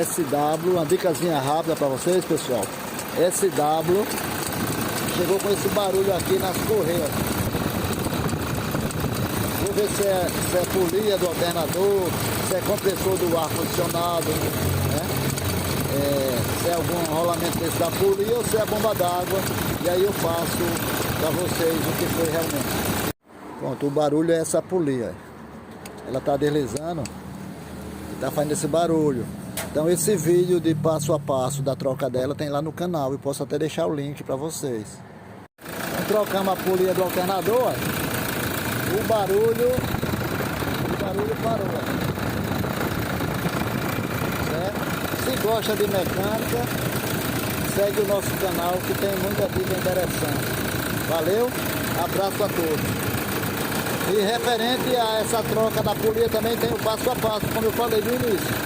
SW, uma dicasinha rápida para vocês, pessoal. SW chegou com esse barulho aqui nas correias. Vou ver se é polia do alternador, se é compressor do ar-condicionado, né? Se é algum rolamento desse da polia ou se é bomba d'água. E aí eu faço para vocês o que foi realmente. Pronto, o barulho é essa polia. Ela está deslizando e está fazendo esse barulho. Então esse vídeo de passo a passo da troca dela tem lá no canal. E posso até deixar o link para vocês. Então, trocamos a polia do alternador. Ó. O barulho parou. Certo? Se gosta de mecânica, segue o nosso canal que tem muita dica interessante. Valeu, abraço a todos. E referente a essa troca da polia também tem o passo a passo, como eu falei no início.